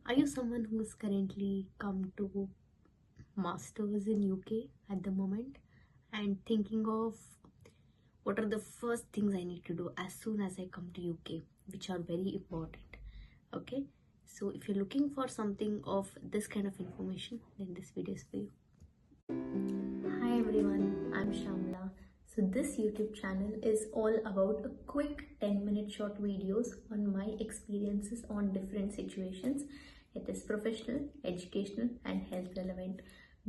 Are you someone who's currently come to masters in UK at the moment and thinking of what are the first things I need to do as soon as I come to UK, which are very important? Okay, so if you're looking for something of this kind of information, then this video is for you. Hi everyone, I'm Shamla. So this YouTube channel is all about a quick 10-minute short videos on my experiences on different situations. It is professional, educational and health relevant.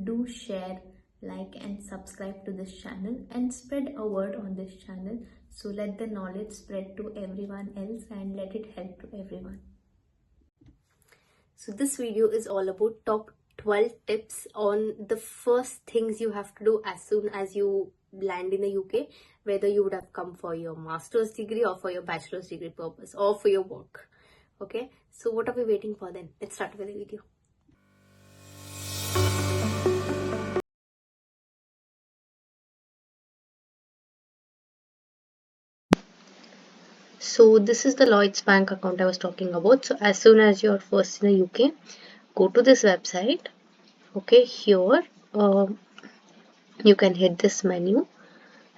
Do share, like and subscribe to this channel and spread a word on this channel. So let the knowledge spread to everyone else and let it help to everyone. So this video is all about top 12 tips on the first things you have to do as soon as you land in the UK, whether you would have come for your master's degree or for your bachelor's degree purpose or for your work. Okay, so what are we waiting for then? Let's start with the video. So this is the Lloyds Bank account I was talking about. So as soon as you're first in the UK, go to this website. Okay, here you can hit this menu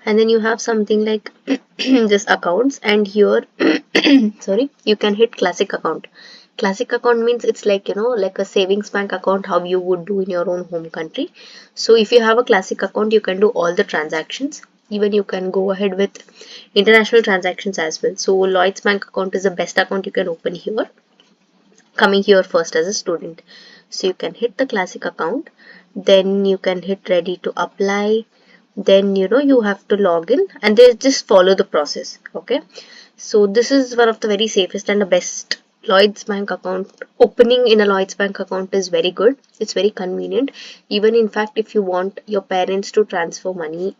and then you have something like this accounts, and here sorry, you can hit classic account. Classic account means it's like, like a savings bank account, how you would do in your own home country. So if you have a classic account, you can do all the transactions. Even you can go ahead with international transactions as well. So Lloyds Bank account is the best account you can open here, coming here first as a student. So you can hit the classic account, then you can hit ready to apply, then you have to log in and they just follow the process. Okay, so this is one of the very safest and the best. Lloyds Bank account, opening in a Lloyds Bank account is very good. It's very convenient. Even in fact, if you want your parents to transfer money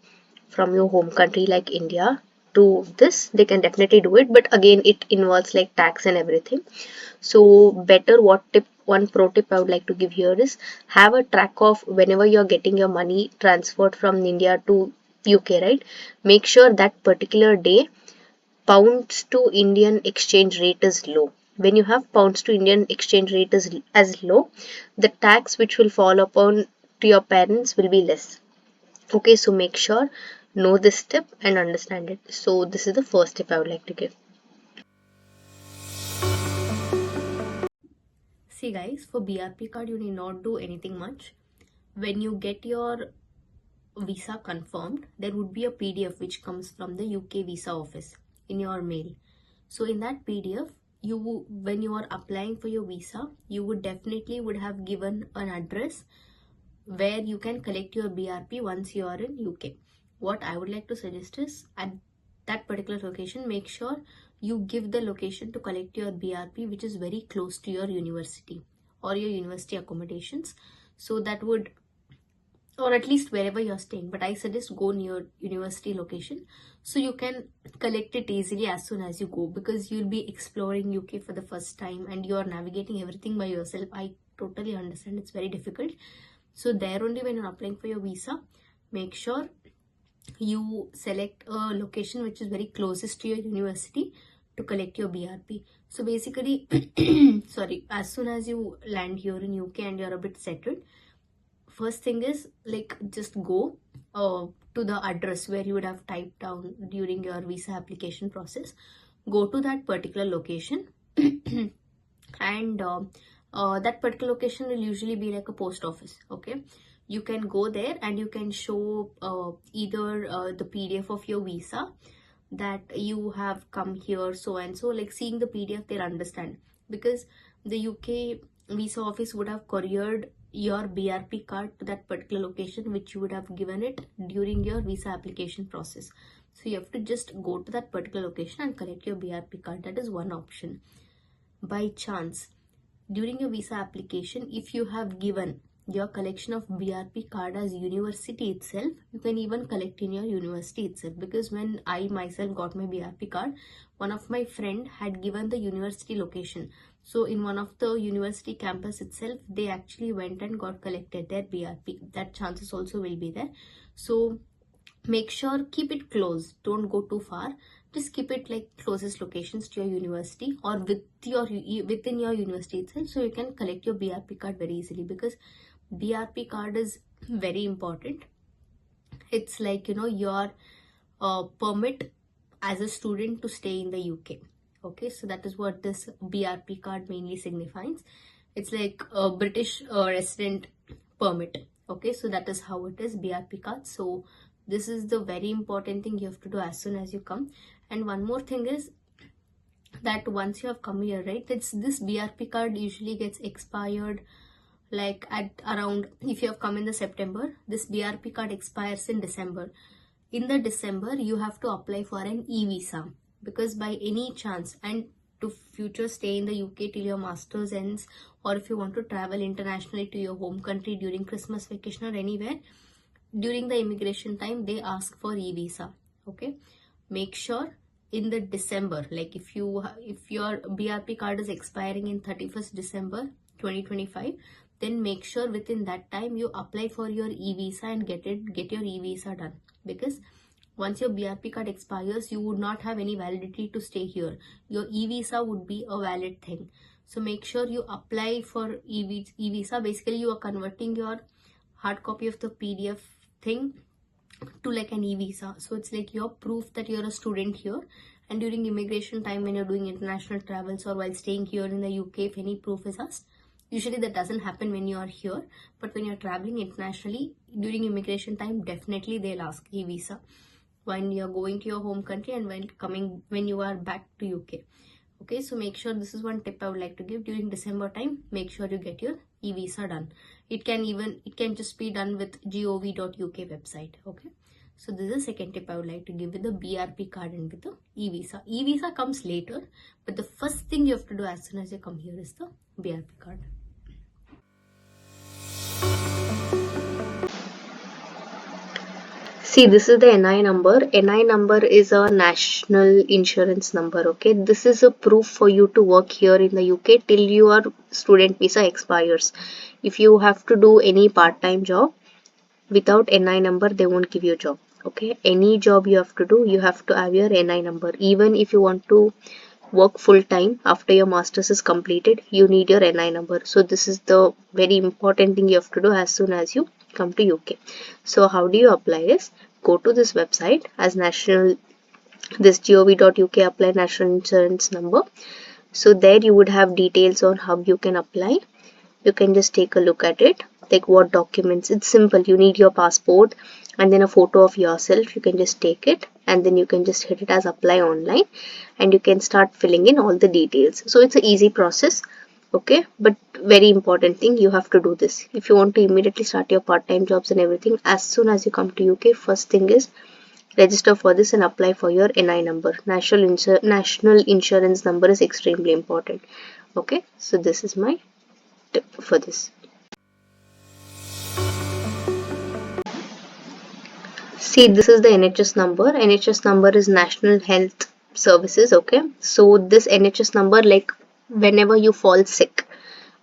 from your home country like India to this, they can definitely do it, but again it involves like tax and everything. So better, one pro tip I would like to give here is have a track of whenever you're getting your money transferred from India to UK, right? Make sure that particular day pounds to Indian exchange rate is low. When you have pounds to Indian exchange rate is as low, the tax which will fall upon to your parents will be less. Okay, so make sure know this tip and understand it. So this is the first tip I would like to give. See guys, for BRP card you need not do anything much. When you get your visa confirmed, there would be a PDF which comes from the UK visa office in your mail. So in that PDF, when you are applying for your visa, you would have given an address where you can collect your BRP once you are in UK. What I would like to suggest is at that particular location, make sure you give the location to collect your BRP which is very close to your university or your university accommodations. So that would, or at least wherever you're staying, but I suggest go near university location so you can collect it easily as soon as you go, because you'll be exploring UK for the first time and you're navigating everything by yourself. I totally understand it's very difficult. So there only, when you're applying for your visa, make sure you select a location which is very closest to your university to collect your BRP. So basically sorry, as soon as you land here in UK and you're a bit settled, first thing is like just go to the address where you would have typed down during your visa application process. Go to that particular location and that particular location will usually be like a post office. Okay, you can go there and you can show either the PDF of your visa that you have come here so and so, like seeing the PDF they'll understand, because the UK visa office would have couriered your BRP card to that particular location which you would have given it during your visa application process. So you have to just go to that particular location and collect your BRP card. That is one option. By chance, during your visa application, if you have given your collection of BRP card as university itself, you can even collect in your university itself, because when I myself got my BRP card, one of my friend had given the university location. So in one of the university campus itself, they actually went and got collected their BRP. That chances also will be there. So make sure keep it close, don't go too far. just keep it like closest locations to your university or within your university itself, so you can collect your BRP card very easily, because BRP card is very important. It's like, your permit as a student to stay in the UK. Okay, so that is what this BRP card mainly signifies. It's like a British resident permit. Okay, so that is how it is, BRP card. So this is the very important thing you have to do as soon as you come. And one more thing is that once you have come here, right, this BRP card usually gets expired like at around, if you have come in the September, this BRP card expires in December. In the December, you have to apply for an e-visa, because by any chance, and to future stay in the UK till your master's ends, or if you want to travel internationally to your home country during Christmas vacation or anywhere, during the immigration time, they ask for e-visa. Okay, make sure in the December, like if your BRP card is expiring in 31st December 2025, then make sure within that time you apply for your e-visa and get your e-visa done, because once your BRP card expires, you would not have any validity to stay here. Your e-visa would be a valid thing. So make sure you apply for e-visa. Basically, you are converting your hard copy of the PDF thing to like an e-visa. So it's like your proof that you're a student here, and during immigration time, when you're doing international travels or while staying here in the UK, if any proof is asked, usually that doesn't happen when you are here, but when you're traveling internationally during immigration time, definitely they'll ask e-visa when you're going to your home country and when you are back to UK. Okay, so make sure, this is one tip I would like to give. During December time, make sure you get your e-visa done. It can just be done with gov.uk website. Okay, so this is the second tip I would like to give with the BRP card and with the e-visa. E-visa comes later, but the first thing you have to do as soon as you come here is the BRP card. See, this is the NI number. NI number is a national insurance number. Okay, this is a proof for you to work here in the UK till your student visa expires. If you have to do any part-time job without NI number, they won't give you a job. Okay, any job you have to do, you have to have your NI number. Even if you want to work full time after your master's is completed, you need your NI number. So this is the very important thing you have to do as soon as you come to UK. So how do you apply is, go to this website as national, this gov.uk apply national insurance number. So there you would have details on how you can apply. You can just take a look at it, like what documents. It's simple. You need your passport and then a photo of yourself. You can just take it and then you can just hit it as apply online, and you can start filling in all the details. So it's an easy process. Okay, but very important thing, you have to do this if you want to immediately start your part-time jobs and everything. As soon as you come to UK, first thing is register for this and apply for your NI number. National insurance number is extremely important. Okay, so this is my tip for this. See, this is the NHS number. NHS number is National Health Services. Okay, so this NHS number, like whenever you fall sick,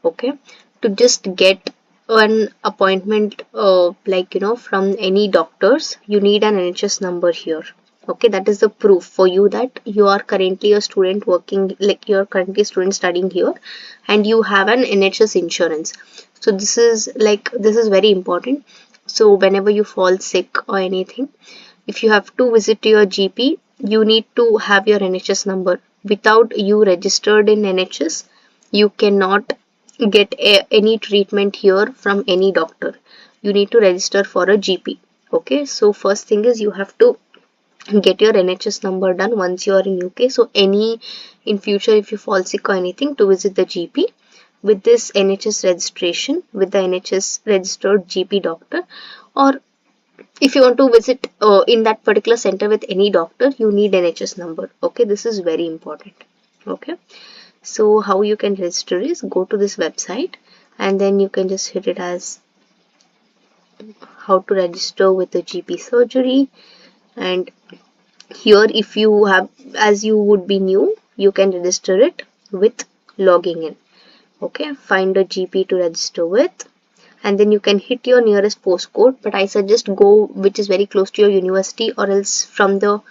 okay, to just get an appointment, from any doctors, you need an NHS number here. Okay, that is the proof for you that you are currently a student working, like you are currently a student studying here, and you have an NHS insurance. So this is very important. So whenever you fall sick or anything, if you have to visit your GP, you need to have your NHS number. Without you registered in NHS, you cannot get any treatment here from any doctor. You need to register for a GP. Okay, so first thing is you have to get your NHS number done once you are in UK. So in future, if you fall sick or anything, to visit the GP with this NHS registration with the NHS registered GP doctor, or if you want to visit in that particular center with any doctor, you need NHS number. Okay, this is very important. Okay, so how you can register is, go to this website and then you can just hit it as how to register with the GP surgery. And here, if you have, as you would be new, you can register it with logging in. Okay, find a GP to register with, and then you can hit your nearest postcode, but I suggest go which is very close to your university, or else from the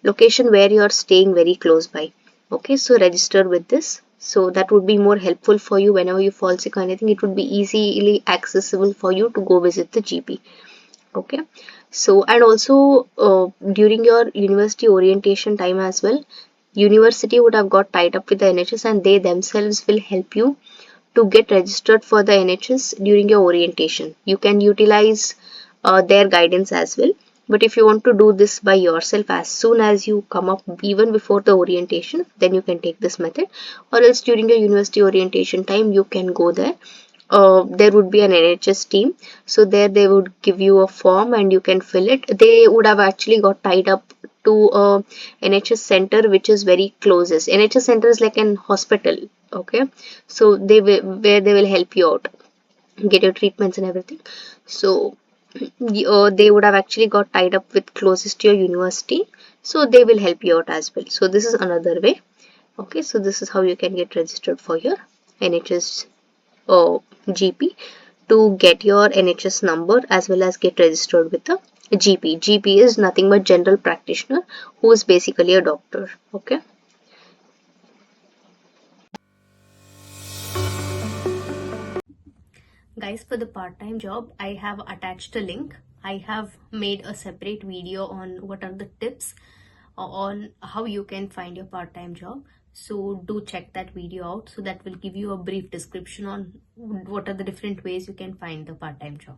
location where you are staying very close by. Okay, so register with this. So that would be more helpful for you whenever you fall sick or anything. It would be easily accessible for you to go visit the GP. Okay, so and also during your university orientation time as well, university would have got tied up with the NHS, and they themselves will help you to get registered for the NHS during your orientation. You can utilize their guidance as well. But if you want to do this by yourself as soon as you come up, even before the orientation, then you can take this method. Or else during your university orientation time, you can go there. There would be an NHS team. So there they would give you a form and you can fill it. They would have actually got tied up to a NHS center which is very closest. NHS center is like an hospital. Okay, so they will, where they will help you out, get your treatments and everything. So they would have actually got tied up with closest to your university, so they will help you out as well. So this is another way. Okay, so this is how you can get registered for your NHS GP, to get your NHS number as well as get registered with the GP. GP is nothing but general practitioner, who is basically a doctor. Okay. Guys, for the part-time job, I have attached a link. I have made a separate video on what are the tips on how you can find your part-time job. So do check that video out. So that will give you a brief description on what are the different ways you can find the part-time job.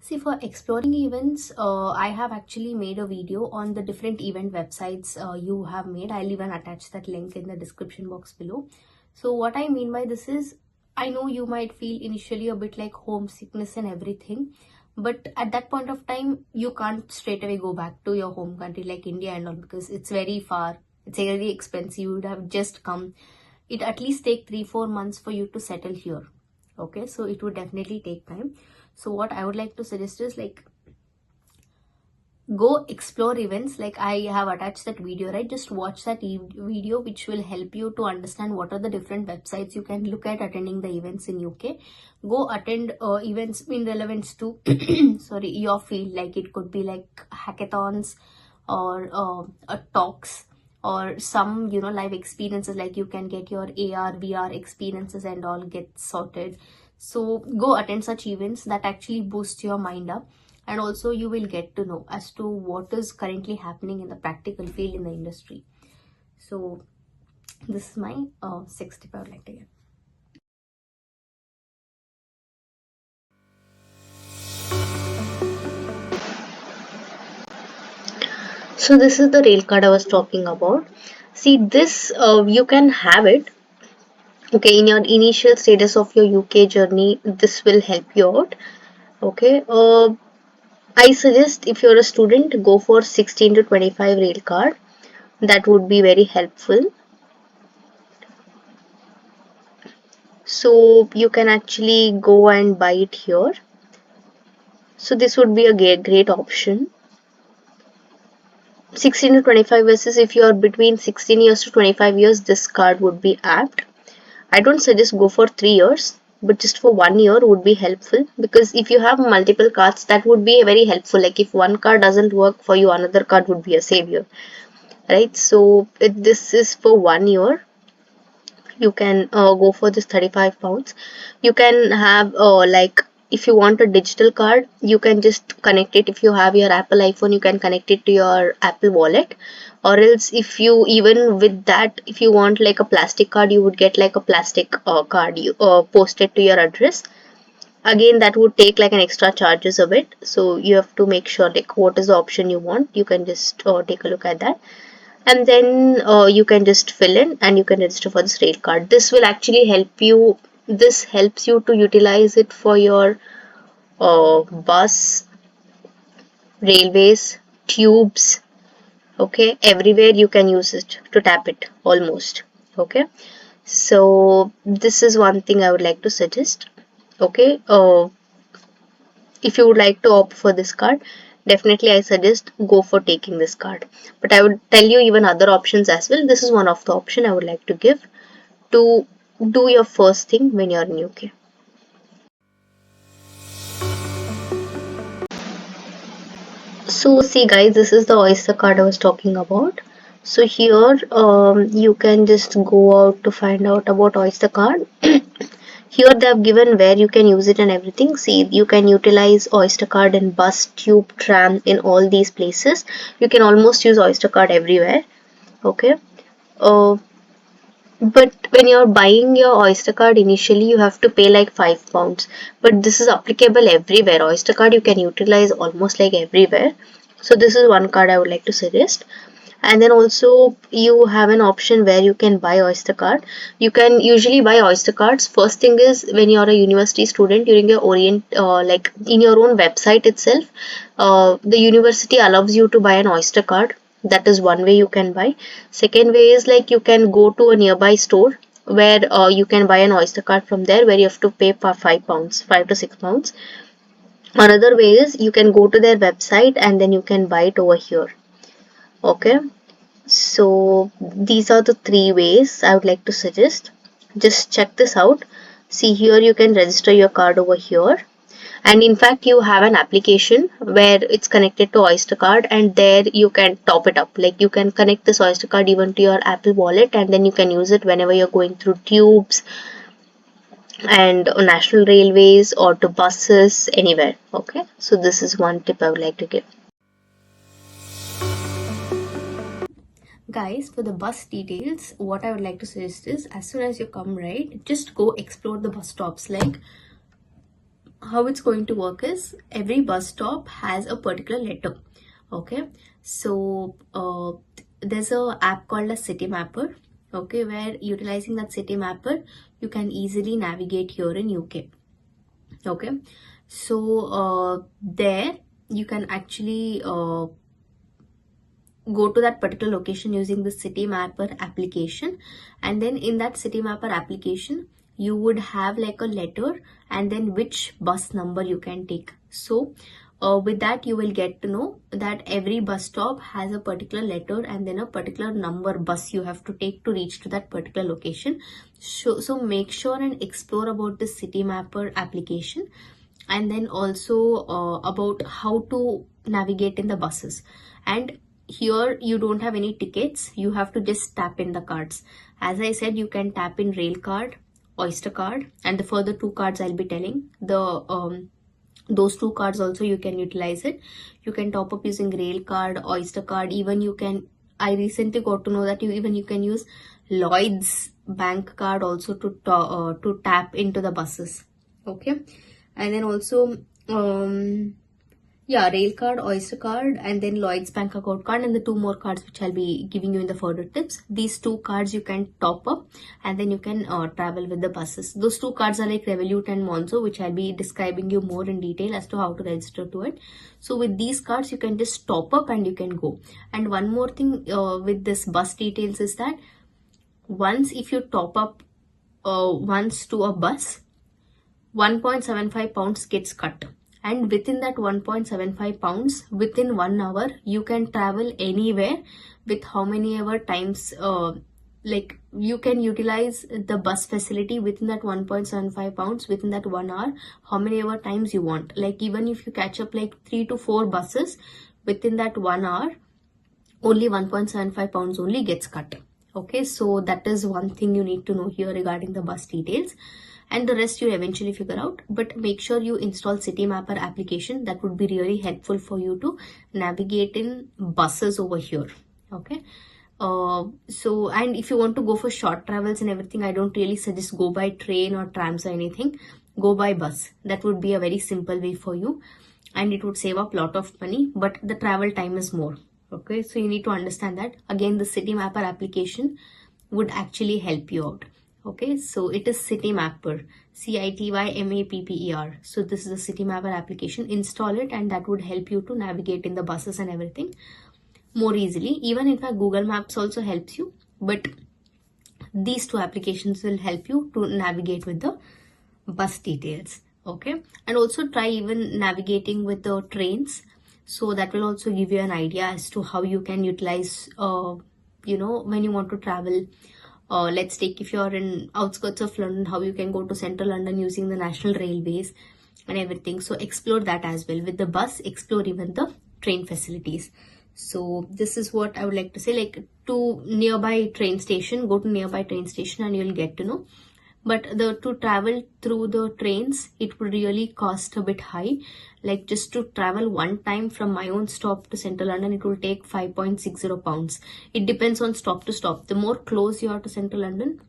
See, for exploring events, I have actually made a video on the different event websites you have made. I'll even attach that link in the description box below. So what I mean by this is, I know you might feel initially a bit like homesickness and everything, but at that point of time, you can't straight away go back to your home country like India and all, because it's very far. It's very expensive. You would have just come. It at least take 3-4 months for you to settle here. Okay, so it would definitely take time. So what I would like to suggest is, like, go explore events. Like, I have attached that video, right? Just watch that video, which will help you to understand what are the different websites you can look at attending the events in UK. Go attend events in relevance to sorry, your field. Like, it could be like hackathons or talks, or some live experiences, like you can get your AR VR experiences and all get sorted. So go attend such events that actually boost your mind up, and also you will get to know as to what is currently happening in the practical field in the industry. So this is my 6th tip I would like to give. So this is the rail card I was talking about. See, this you can have it. Okay, in your initial status of your UK journey, this will help you out. Okay, I suggest if you're a student, go for 16 to 25 rail card. That would be very helpful. So you can actually go and buy it here. So this would be a great option. 16 to 25 versus if you are between 16 years to 25 years, this card would be apt. I don't suggest go for 3 years, but just for 1 year would be helpful, because if you have multiple cards, that would be very helpful. Like, if one card doesn't work for you, another card would be a savior, right? So this is for 1 year. You can go for this £35. You can have like, if you want a digital card, you can just connect it. If you have your Apple iPhone, you can connect it to your Apple wallet. Or else, if you, even with that, if you want like a plastic card, you would get like a plastic card you posted to your address. Again, that would take like an extra charges of it, so you have to make sure like what is the option you want. You can just take a look at that, and then you can just fill in and you can register for this rail card. This will actually help you. This helps you to utilize it for your bus, railways, tubes. Okay, everywhere you can use it to tap it almost. Okay, so this is one thing I would like to suggest. Okay, if you would like to opt for this card, definitely I suggest go for taking this card. But I would tell you even other options as well. This is one of the option I would like to give to do your first thing when you're in UK. So see guys, this is the Oyster card I was talking about. So here you can just go out to find out about Oyster card. Here they have given where you can use it and everything. See, you can utilize Oyster card in bus, tube, tram, in all these places. You can almost use Oyster card everywhere. Okay. Uh, but when you're buying your Oyster card initially, you have to pay like £5. But this is applicable everywhere. Oyster card you can utilize almost like everywhere. So this is one card I would like to suggest. And then also you have an option where you can buy Oyster card. You can usually buy Oyster cards. First thing is, when you're a university student, during your like in your own website itself, the university allows you to buy an Oyster card. That is one way you can buy. Second way is like you can go to a nearby store where you can buy an Oyster card from there, where you have to pay £5, £5 to £6. Another way is you can go to their website and then you can buy it over here. Okay, so these are the three ways I would like to suggest. Just check this out. See, here you can register your card over here, and in fact you have an application where it's connected to Oyster card, and there you can top it up. Like, you can connect this Oyster card even to your Apple wallet, and then you can use it whenever you're going through tubes and national railways or to buses, anywhere. Okay, so this is one tip I would like to give. Guys, for the bus details, what I would like to suggest is, as soon as you come, right, just go explore the bus stops. Like, how it's going to work is, every bus stop has a particular letter. Okay, so there's a app called a City Mapper. Okay, where utilizing that City Mapper, you can easily navigate here in UK. Okay, so there you can actually go to that particular location using the City Mapper application, and then in that City Mapper application you would have like a letter and then which bus number you can take. So with that you will get to know that every bus stop has a particular letter and then a particular number bus you have to take to reach to that particular location. So make sure and explore about the City Mapper application, and then also about how to navigate in the buses. And here you don't have any tickets, you have to just tap in the cards. As I said, you can tap in Rail card, Oyster card, and the further two cards I'll be telling, the those two cards also you can utilize it. You can top up using Rail card, Oyster card. Even you can, I recently got to know that you can use Lloyd's bank card also to tap into the buses. Okay, and then also yeah, Rail card, Oyster card, and then Lloyd's bank account card, and the two more cards which I'll be giving you in the further tips. These two cards you can top up, and then you can travel with the buses. Those two cards are like Revolut and Monzo, which I'll be describing you more in detail as to how to register to it. So with these cards you can just top up and you can go. And one more thing with this bus details is that once if you top up once to a bus, £1.75 gets cut, and within that £1.75, within 1 hour you can travel anywhere with how many ever times like you can utilize the bus facility within that £1.75 within that 1 hour, how many ever times you want. Like, even if you catch up like 3 to 4 buses within that 1 hour, only £1.75 only gets cut. Okay, so that is one thing you need to know here regarding the bus details, and the rest you eventually figure out. But make sure you install City Mapper application. That would be really helpful for you to navigate in buses over here. Okay, so, and if you want to go for short travels and everything, I don't really suggest go by train or trams or anything. Go by bus. That would be a very simple way for you, and it would save up a lot of money, but the travel time is more. Okay, so you need to understand that. Again, the City Mapper application would actually help you out. Okay, so it is City Mapper, CITYMAPPER. So this is the City Mapper application. Install it, and that would help you to navigate in the buses and everything more easily. Even in fact, Google Maps also helps you, but these two applications will help you to navigate with the bus details. Okay, and also try even navigating with the trains. So that will also give you an idea as to how you can utilize, when you want to travel. Let's take, if you're in outskirts of London, how you can go to central London using the national railways. and everything. So explore that as well. With the bus, explore even the train facilities. So this is what I would like to say, like to nearby train station, go to nearby train station and you'll get to know. But the to travel through the trains, it would really cost a bit high. Like just to travel one time from my own stop to central London, it will take 5.60 pounds. It depends on stop to stop. The more close you are to central London,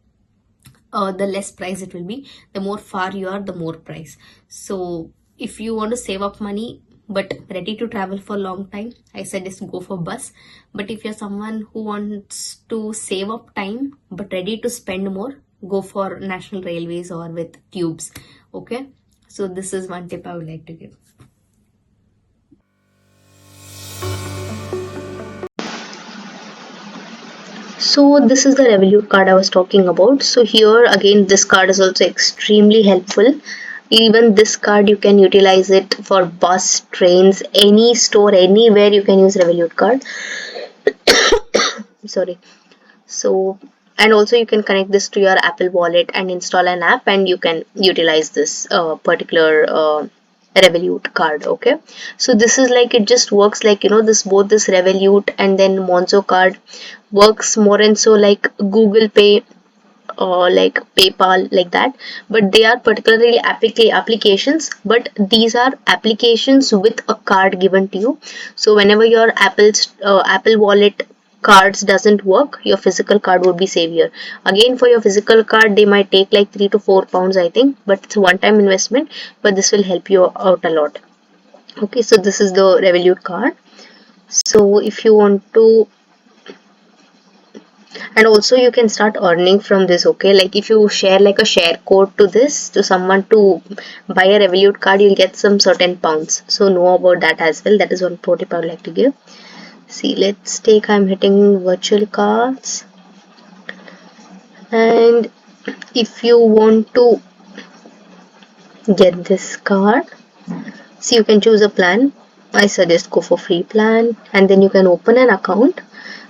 the less price it will be. The more far you are, the more price. So if you want to save up money but ready to travel for a long time, I suggest go for bus. But if you're someone who wants to save up time but ready to spend more, go for national railways or with tubes. Okay, so this is one tip I would like to give. So this is the Revolut card I was talking about. So here again, this card is also extremely helpful. Even this card you can utilize it for bus, trains, any store, anywhere you can use Revolut card. Sorry. So, and also you can connect this to your Apple wallet and install an app, and you can utilize this particular Revolut card. Okay, so this is like, it just works like, this both this Revolut and then Monzo card works more and so like Google Pay or like PayPal, like that. But they are particularly applications, but these are applications with a card given to you. So whenever your Apple wallet cards doesn't work, your physical card would be savior. Again, for your physical card, they might take like 3 to 4 pounds, I think, but it's a one-time investment, but this will help you out a lot. Okay, so this is the Revolut card. So if you want to, and also you can start earning from this. Okay, like if you share like a share code to this to someone to buy a Revolut card, you'll get some certain pounds. So know about that as well. That is one pro tip I would like to give. See, let's take, I'm hitting virtual cards, and if you want to get this card, so you can choose a plan. I suggest go for free plan, and then you can open an account,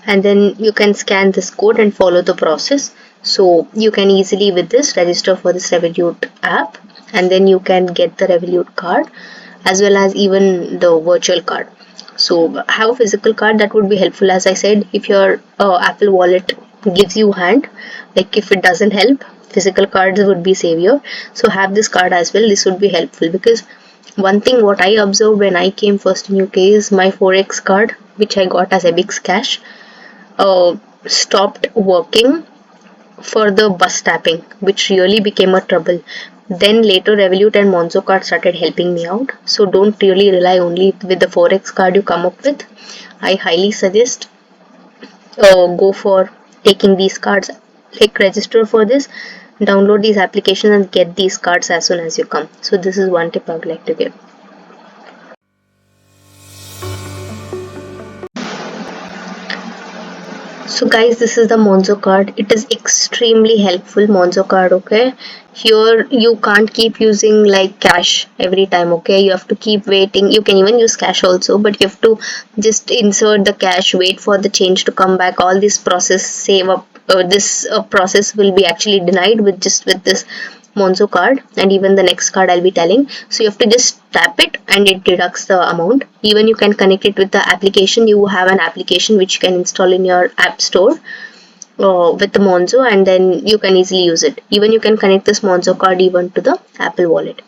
and then you can scan this code and follow the process. So you can easily with this register for this Revolut app, and then you can get the Revolut card as well as even the virtual card. So have a physical card, that would be helpful. As I said, if your Apple wallet gives you hand, like if it doesn't help, physical cards would be savior. So have this card as well. This would be helpful, because one thing what I observed when I came first in UK is my Forex card, which I got as Ebix Cash, stopped working for the bus tapping, which really became a trouble. Then later Revolut and Monzo card started helping me out. So don't really rely only with the Forex card you come up with. I highly suggest go for taking these cards, like register for this, download these applications and get these cards as soon as you come. So this is one tip I would like to give. So guys, this is the Monzo card. It is extremely helpful, Monzo card. Okay, here you can't keep using like cash every time. Okay, you have to keep waiting. You can even use cash also, but you have to just insert the cash, wait for the change to come back. All this process save up. This process will be actually denied with this Monzo card, and even the next card I'll be telling. So you have to just tap it and it deducts the amount. Even you can connect it with the application. You have an application which you can install in your app store with the Monzo, and then you can easily use it. Even you can connect this Monzo card even to the Apple wallet.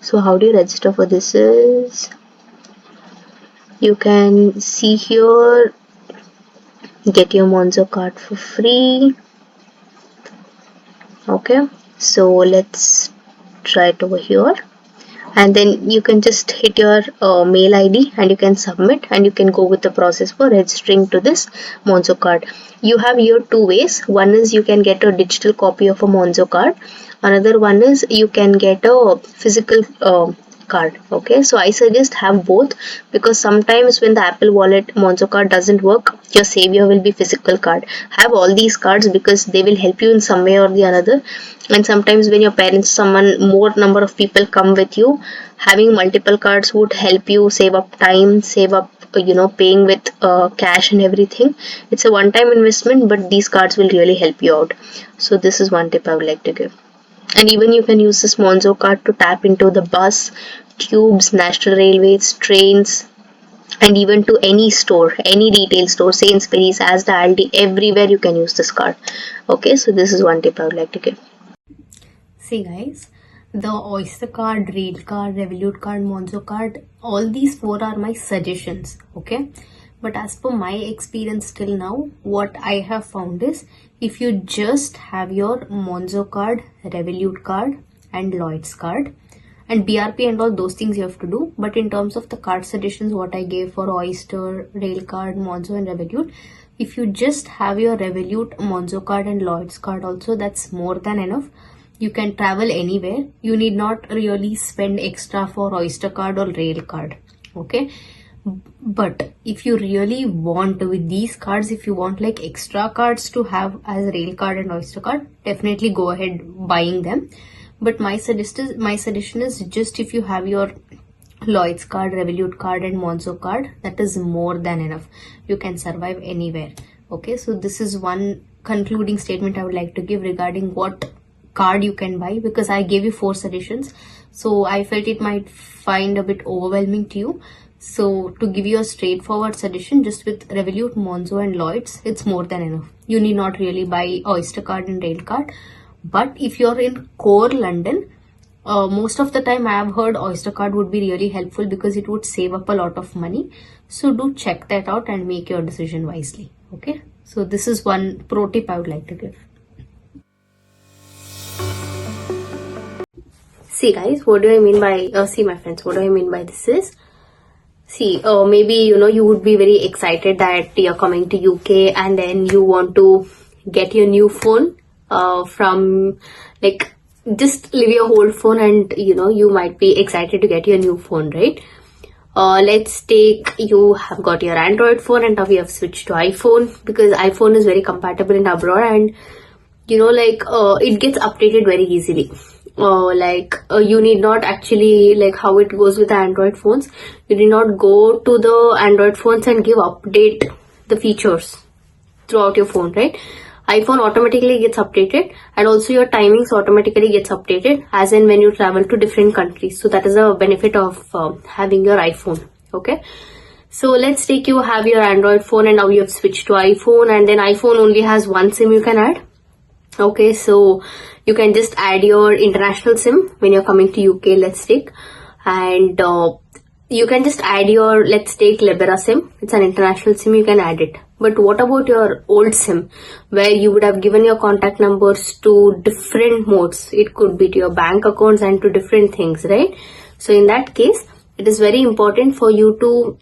So how do you register for this is, you can see here, get your Monzo card for free. Okay, so let's try it over here, and then you can just hit your mail ID and you can submit, and you can go with the process for registering to this Monzo card. You have here two ways. One is you can get a digital copy of a Monzo card. Another one is you can get a physical card. Okay, so I suggest have both, because sometimes when the Apple wallet Monzo card doesn't work, your savior will be physical card. Have all these cards because they will help you in some way or the other. And sometimes when your parents, someone, more number of people come with you, having multiple cards would help you save up time, save up paying with cash and everything. It's a one-time investment, but these cards will really help you out. So this is one tip I would like to give. And even you can use this Monzo card to tap into the bus, tubes, national railways, trains, and even to any store, any retail store, Sainsbury's, Asda, Aldi, everywhere you can use this card. Okay, so this is one tip I would like to give. See guys, the Oyster card, Rail card, Revolut card, Monzo card, all these four are my suggestions. Okay, but as per my experience till now, what I have found is, if you just have your Monzo card, Revolut card and Lloyd's card, and BRP and all those things you have to do, but in terms of the card suggestions what I gave for Oyster, Rail card, Monzo and Revolut, if you just have your Revolut, Monzo card and Lloyd's card also, that's more than enough. You can travel anywhere. You need not really spend extra for Oyster card or Rail card. Okay, but if you really want, with these cards, if you want like extra cards to have as Rail card and Oyster card, definitely go ahead buying them. But my suggestion is just if you have your Lloyd's card, Revolut card and Monzo card, that is more than enough. You can survive anywhere. Okay, so this is one concluding statement I would like to give regarding what card you can buy, because I gave you 4 suggestions, so I felt it might find a bit overwhelming to you. So to give you a straightforward suggestion, just with Revolut, Monzo and Lloyd's, it's more than enough. You need not really buy Oyster card and Rail card. But if you're in core London, most of the time I have heard Oyster card would be really helpful because it would save up a lot of money. So do check that out and make your decision wisely. Okay, so this is one pro tip I would like to give. See guys, what do I mean by, see my friends, what do I mean by this is, see, maybe, you would be very excited that you're coming to UK and then you want to get your new phone from, like, just leave your old phone and, you might be excited to get your new phone, right? Let's take, you have got your Android phone and now you have switched to iPhone, because iPhone is very compatible in abroad and, it gets updated very easily. You need not actually, like how it goes with the Android phones, you need not go to the Android phones and update the features throughout your phone, right? iPhone automatically gets updated, and also your timings automatically gets updated as in when you travel to different countries. So that is a benefit of having your iPhone. Okay, so let's take you have your Android phone and now you have switched to iPhone, and then iPhone only has one SIM you can add. Okay, so you can just add your international SIM when you're coming to UK, let's take, and you can just add your, let's take Libera SIM, it's an international SIM, you can add it. But what about your old SIM, where you would have given your contact numbers to different modes? It could be to your bank accounts and to different things, right? So in that case, it is very important for you to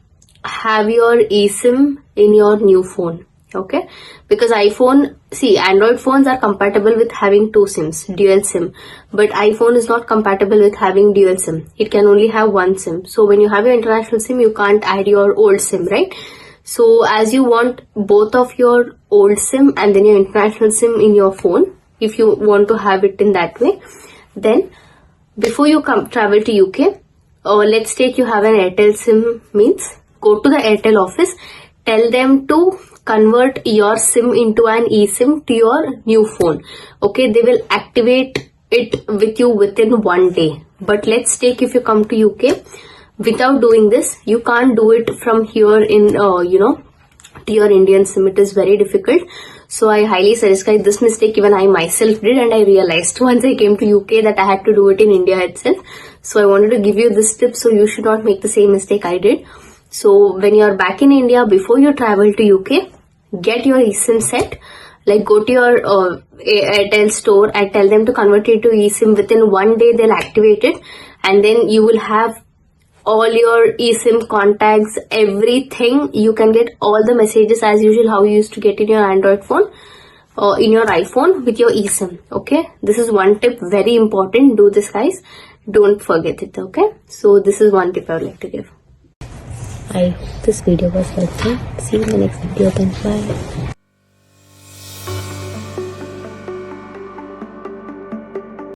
have your eSIM in your new phone. Okay, because iPhone, see, Android phones are compatible with having 2 SIMs, dual SIM, but iPhone is not compatible with having dual SIM. It can only have 1 SIM. So when you have your international SIM, you can't add your old SIM, right? So as you want both of your old SIM and then your international SIM in your phone, if you want to have it in that way, then before you travel to UK, let's take you have an Airtel SIM, means go to the Airtel office, tell them to convert your SIM into an eSIM to your new phone. Okay, they will activate it with you within 1 day. But let's take, if you come to UK, without doing this, you can't do it from here in, to your Indian SIM. It is very difficult. So I highly suggest, guys, this mistake even I myself did, and I realized once I came to UK that I had to do it in India itself. So I wanted to give you this tip so you should not make the same mistake I did. So when you are back in India, before you travel to UK, get your eSIM set. Like, go to your Airtel store and tell them to convert it to eSIM. Within 1 day, they'll activate it, and then you will have all your eSIM contacts, everything. You can get all the messages as usual, how you used to get in your Android phone or in your iPhone with your eSIM. Okay, this is one tip, very important. Do this, guys. Don't forget it. Okay, so this is one tip I would like to give. I hope this video was helpful. See you in the next video. Then bye.